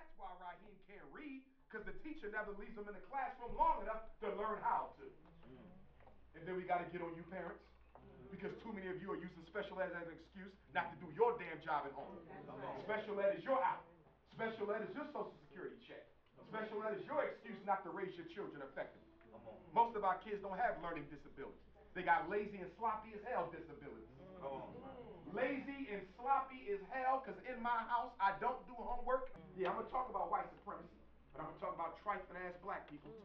That's why Raheem can't read, because the teacher never leaves him in the classroom long enough to learn how to. And then we got to get on you parents, because too many of you are using special ed as an excuse not to do your damn job at home. Special ed is your out. Special ed is your Social Security check. Special ed is your excuse not to raise your children effectively. Most of our kids don't have learning disabilities. They got lazy and sloppy as hell disabilities. Lazy and sloppy as hell, because in my house I don't do homework. Yeah, I'm going to talk about white supremacy, but I'm going to talk about trifling ass black people too.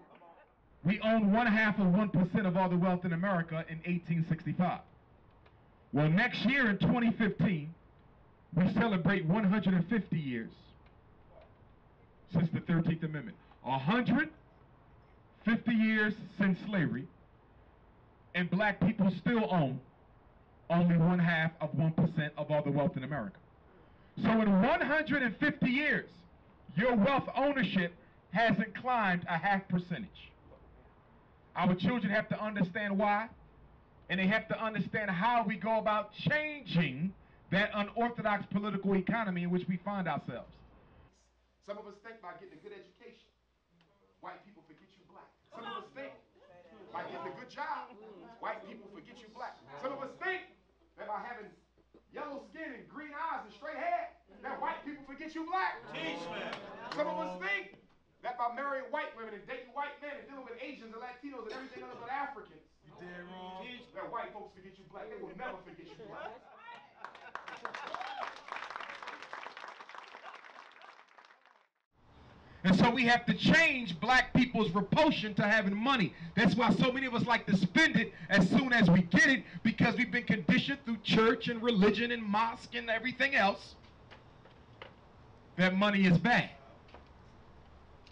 We owned 1/2 of 1% of all the wealth in America in 1865. Well, next year in 2015, we celebrate 150 years since the 13th Amendment. 150 years since slavery, and black people still own only 1/2 of 1% of all the wealth in America. So in 150 years, your wealth ownership hasn't climbed a half percentage. Our children have to understand why, and they have to understand how we go about changing that unorthodox political economy in which we find ourselves. Some of us think by getting a good education, white people forget you black. Some of us think by getting a good job, white people forget you black. Some of us think that by having yellow skin and green eyes and straight hair, that white people forget you black. Teach, man. Some of us think that by marrying white women and dating white men and dealing with Asians and Latinos and everything else but Africans, You dead wrong. that white folks forget you black. They will never forget you black. And so we have to change black people's repulsion to having money. That's why so many of us like to spend it as soon as we get it, because we've been conditioned through church and religion and mosque and everything else that money is bad.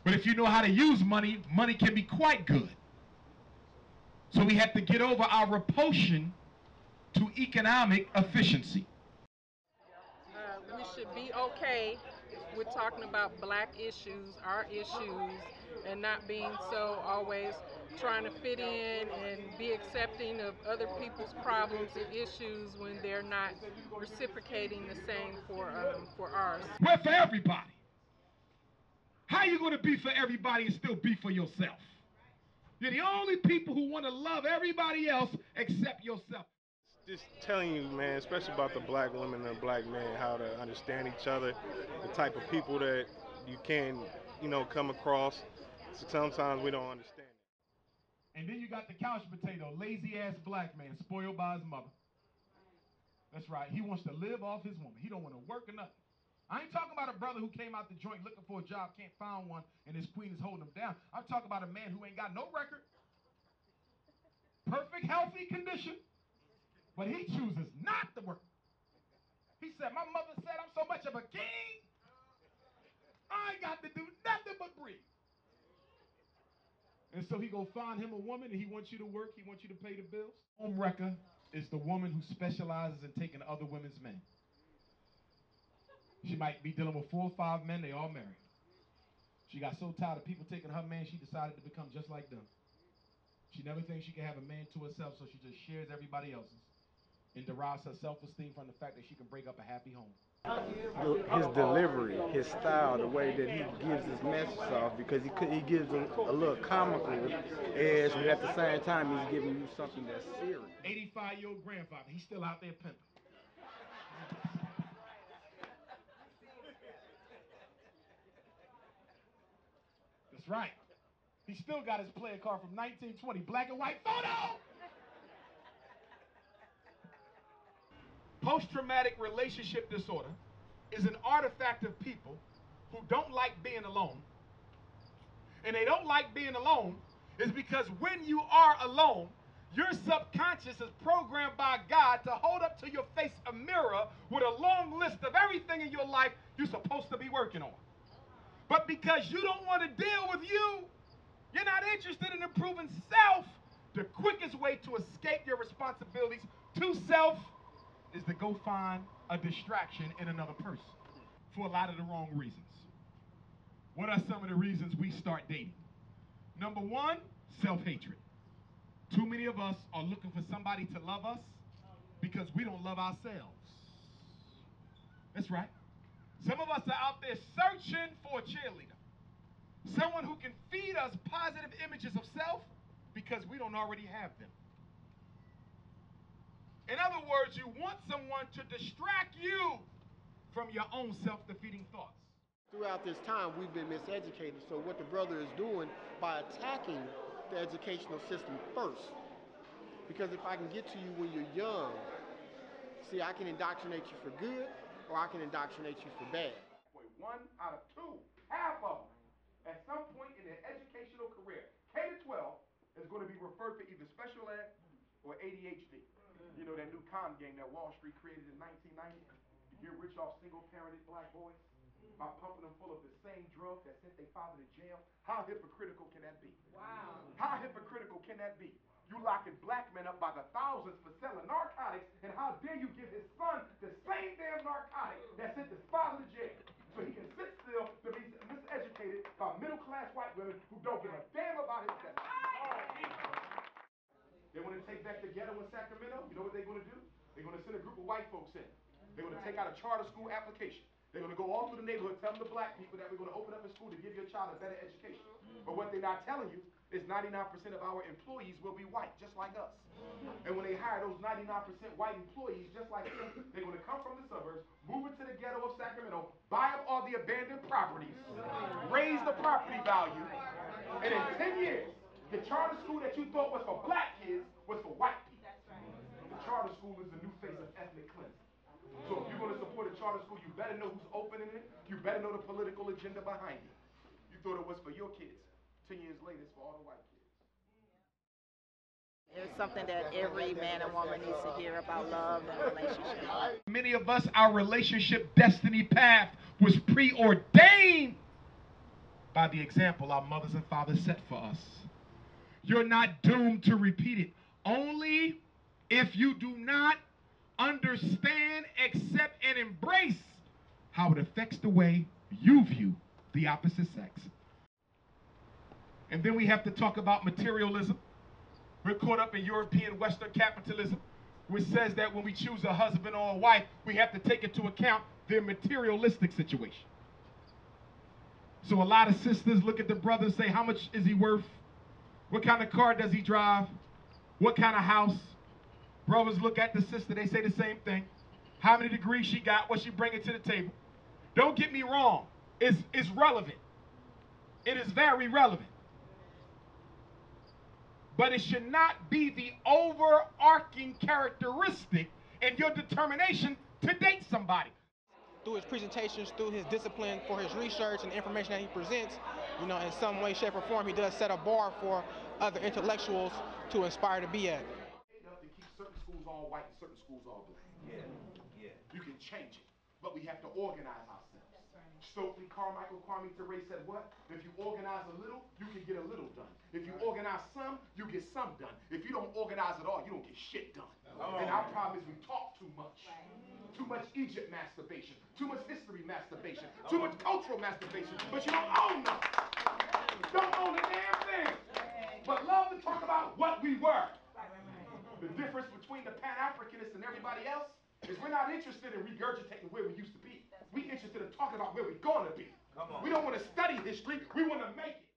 But if you know how to use money, money can be quite good. So we have to get over our repulsion to economic efficiency. We should be okay with talking about black issues, our issues, and not being so always trying to fit in and be accepting of other people's problems and issues when they're not reciprocating the same for ours. We're for everybody. How are you going to be for everybody and still be for yourself? You're the only people who want to love everybody else except yourself. Just telling you, man, especially about the black women and the black men, how to understand each other, the type of people that you can, come across. So sometimes we don't understand it. And then you got the couch potato, lazy ass black man, spoiled by his mother. That's right. He wants to live off his woman. He don't want to work or nothing. I ain't talking about a brother who came out the joint looking for a job, can't find one, and his queen is holding him down. I'm talking about a man who ain't got no record, perfect healthy condition, but he chooses not to work. He said, my mother said I'm so much of a king, I ain't got to do nothing but breathe. And so he go find him a woman, and he wants you to work, he wants you to pay the bills. Homewrecker is the woman who specializes in taking other women's men. She might be dealing with 4 or 5 men, they all married. She got so tired of people taking her man, she decided to become just like them. She never thinks she can have a man to herself, so she just shares everybody else's and derives her self-esteem from the fact that she can break up a happy home. His delivery, his style, the way that he gives his message off, because he gives a little comical edge, but at the same time he's giving you something that's serious. 85-year-old grandfather, he's still out there pimping. That's right. He still got his player card from 1920, black and white photo! Post-traumatic relationship disorder is an artifact of people who don't like being alone. And they don't like being alone is because when you are alone, your subconscious is programmed by God to hold up to your face a mirror with a long list of everything in your life you're supposed to be working on. But because you don't want to deal with you, you're not interested in improving self, the quickest way to escape your responsibilities to self is to go find a distraction in another person for a lot of the wrong reasons. What are some of the reasons we start dating? Number 1, self-hatred. Too many of us are looking for somebody to love us because we don't love ourselves. That's right. Some of us are out there searching for a cheerleader. Someone who can feed us positive images of self because we don't already have them. In other words, you want someone to distract you from your own self-defeating thoughts. Throughout this time, we've been miseducated. So what the brother is doing by attacking the educational system first, because if I can get to you when you're young, see, I can indoctrinate you for good, or I can indoctrinate you for bad. 1 out of 2, half of them, at some point in their educational career, K to 12 is going to be referred to either special ed or ADHD. You know that new con game that Wall Street created in 1990 to get rich off single-parented black boys by pumping them full of the same drug that sent their father to jail. How hypocritical can that be? Wow. How hypocritical can that be? You locking black men up by the thousands for selling narcotics, and how dare you give his son the same damn narcotic that sent his father to jail, so he can sit still to be miseducated by middle-class white women who don't give a damn about his destiny. They want to take back the ghetto in Sacramento. You know what they're going to do? They're going to send a group of white folks in. They're going to take out a charter school application. They're going to go all through the neighborhood, tell the black people that we're going to open up a school to give your child a better education. But what they're not telling you is 99% of our employees will be white, just like us. And when they hire those 99% white employees, just like them, they're going to come from the suburbs, move into the ghetto of Sacramento, buy up all the abandoned properties, raise the property value, and in 10 years, the charter school that you thought was for black kids was for white people. The charter school is the new face of ethnic cleansing. So if you're going to support a charter school, you better know who's opening it. You better know the political agenda behind it. You thought it was for your kids. 10 years later, it's for all the white kids. It's something that every man and woman needs to hear about love and relationships. Many of us, our relationship destiny path was preordained by the example our mothers and fathers set for us. You're not doomed to repeat it. Only if you do not understand, accept, and embrace how it affects the way you view the opposite sex. And then we have to talk about materialism. We're caught up in European Western capitalism, which says that when we choose a husband or a wife, we have to take into account their materialistic situation. So a lot of sisters look at the brother and say, how much is he worth? What kind of car does he drive? What kind of house? Brothers look at the sister, they say the same thing. How many degrees she got, what she bringing to the table. Don't get me wrong, it's relevant. It is very relevant. But it should not be the overarching characteristic in your determination to date somebody. Through his presentations, through his discipline, for his research and the information that he presents, you know, in some way, shape, or form, he does set a bar for other intellectuals to aspire to be at. To keep certain schools all white and certain schools all black. Yeah. You can change it, but we have to organize ourselves. Stokely Carmichael Kwame Ture said what? If you organize a little, you can get a little done. If you organize some, you get some done. If you don't organize at all, you don't get shit done. And our problem is we talk too much. Too much Egypt masturbation, too much history masturbation, too much cultural masturbation, but you don't own nothing. Don't own a damn thing. But love to talk about what we were. The difference between the Pan-Africanists and everybody else is we're not interested in regurgitating where we used to be. We're interested in talking about where we're going to be. We don't want to study history, we want to make it.